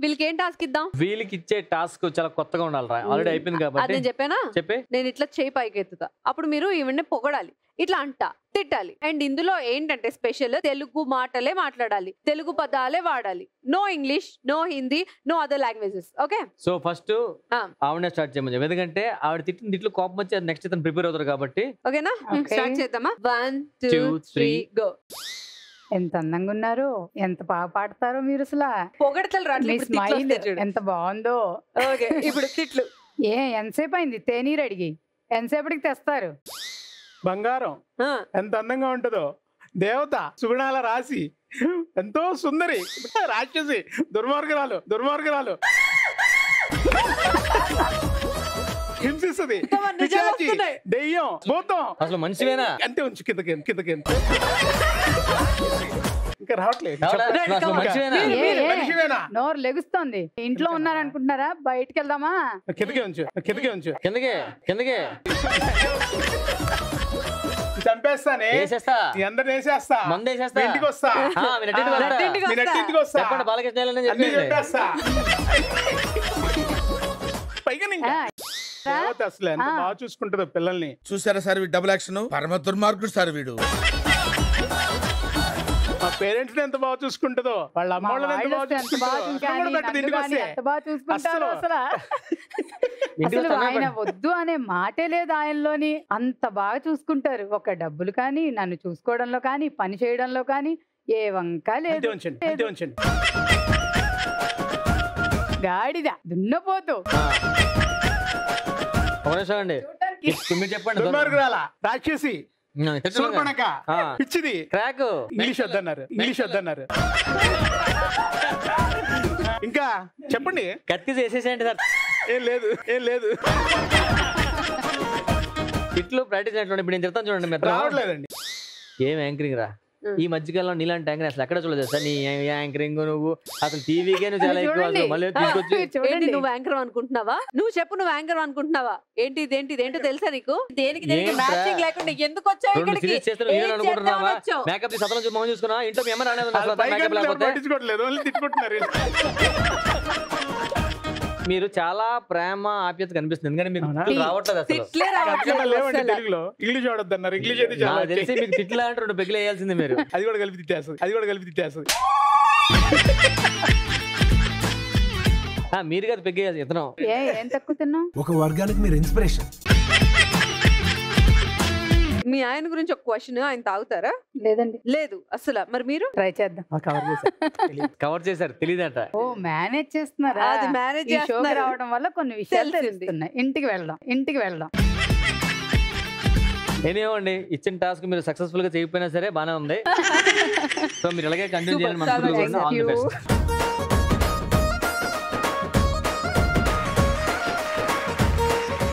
వీళ్ళకి ఏం టాస్క్ ఇద్దాం? వీళ్ళకి ఇచ్చే టాస్క్ చాలా కొత్తగా ఉండాలి. ఆల్రెడీ అయిపోయింది కాబట్టి. అది నేను చెప్పానా? చెప్పే. నేను ఇట్లా చేయి పైకి ఎత్తుతా, అప్పుడు మీరు ఈవెన్ పొగడాలి, ఇట్లా అంట తిట్టాలి. అండ్ ఇందులో ఏంటంటే స్పెషల్ తెలుగు మాటలే మాట్లాడాలి, తెలుగు పదాలే వాడాలి. No English, no Hindi, no other languages. Okay, so first ఆవిడ స్టార్ట్ చేయమని, ఎందుకంటే ఆవిడ తిట్టిన తిట్లు కోపం వచ్చి నెక్స్ట్ ఇతను ప్రిపేర్ అవుతారు కాబట్టి. ఓకేనా? స్టార్ట్ చేద్దామా? 1 2 3 గో. ఎంత అందంగా ఉన్నారు, ఎంత బాగా పాడతారో మీరు. అసలు పొగడతలు రాట్లేదు, ఎంత బాగుందో. ఓకే, ఇప్పుడు తిట్లు. ఎంతసేపు అయింది తేనీరు అడిగి? ఎంతసేపటికి తెస్తారు? బంగారం ఎంత అందంగా ఉంటుందో, దేవత సుగుణాల రాసి, ఎంతో సుందరి, రాక్షసి, దుర్మార్గురాలు, దుర్మార్గురాలు, హింసిస్తుంది, దెయ్యం, భూతం. అసలు మనిషివేనా? అంతే ఉంచు, కిందకి కిందకి. ఇంకా రావట్లేదు. నోరు లెగుస్తోంది. ఇంట్లో ఉన్నారనుకుంటున్నారా? బయటికి వెళ్దామా? కిందకే ఉంచు, కిందకే ఉంచు, కిందకే కిందకే. చంపేస్తానే, అందరు వేసేస్తా, మందు వేసేస్తా, ఇంటికి వస్తా, ఇంటికి వస్తా, చెప్పండి బాలకృష్ణ చెప్పేస్తా. పైగా అసలు ఎంత బాగా చూసుకుంటుందో పిల్లల్ని. చూసారా సార్ డబుల్ యాక్షన్, పరమ దుర్మార్గుడు సార్ వీడు. మా పేరెంట్స్ ఎంత బాగా చూసుకుంటుందో, వాళ్ళ అమ్మ వాళ్ళని ఎంత బాగా చూసుకుంటారో. అసలు ఆయన వద్దు అనే మాటే లేదు ఆయనలోని. అంత బాగా చూసుకుంటారు. ఒక డబ్బులు కానీ, నన్ను చూసుకోవడంలో కానీ, పని చేయడంలో కానీ ఏ వంక లేదు. గాడిద దున్నపోతూ. చెప్పండి. దుర్మార్గురాల, రాక్షసి, పిచ్చిది, క్రాక్. ఇంగ్లీష్ వద్దన్నారు, ఇంగ్లీష్ వద్దన్నారు. ఇంకా చెప్పండి. కత్తి చేసేసేయండి సార్. ఏం లేదు, ఏం లేదు. ఇట్లు ప్రాక్టీస్ అయినట్టు ఇప్పుడు నేను చెప్తాను చూడండి. మీరు రావట్లేదండి. ఏం యాంకరింగ్ రా ఈ మధ్యకాలంలో నీలాంటి యాంకరింగ్ అసలు ఎక్కడ చూడలేదు సార్. నీ యాంకరింగ్ నువ్వు అసలు టీవీకే నువ్వు చాలా ఎక్కువ. మళ్ళీ తీసుకొచ్చి నువ్వు యాంకర్ అనుకుంటున్నావా? నువ్వు చెప్పు, నువ్వు యాంకర్ అనుకుంటున్నావా? ఏంటో తెలుసా నీకు? దేనికి మ్యాచింగ్ లేకుండా ఎందుకు వచ్చావు ఇక్కడికి? అనుకుంటున్నావా? మేకప్ సతలం మొహం చూసుకున్నా ఇంట్లో మీ అమ్మ మీరు చాలా ప్రేమ ఆప్యత కనిపిస్తుంది. ఎందుకంటే మీకు రావట్లేదు అసలు. తెలుగులో ఇంగ్లీష్ వాడొద్దన్నారు. ఇంగ్లీష్ అయితే తెలిసి మీకు తిట్లా అంటే 2 పెగ్గులు వేయాల్సింది మీరు. అది కూడా కలిపి తిట్టేస్తుంది, అది కూడా కలిపి తిట్టేస్తుంది. మీరు కదా పెగ్గేయాలి. ఇతను ఏం తక్కువ తిన్నావు? ఒక వర్గానికి మీరు ఇన్స్పిరేషన్. మీ ఆయన గురించి ఒక క్వశ్చన్, ఆయన తాగుతారా? లేదండి. లేదు అసలు. మరి మీరు ట్రై చేద్దాం. కవర్ చేశారు, తెలియదంట. ఓ మేనేజ్ చేస్తున్నారా? అది మేనేజ్ చేస్తున్నారు. రావడం వల్ల కొన్ని విషయాలు తెలుస్తున్నాయి. ఇంటికి వెళ్దాం. ఏనేవ్వండి, ఇచ్చిన టాస్క్ మీరు సక్సెస్ఫుల్ గా చేయకపోయినా సరే బానే ఉంది. సో మీరు ఇలాగే కంటిన్యూ చేయాలని మనసులో.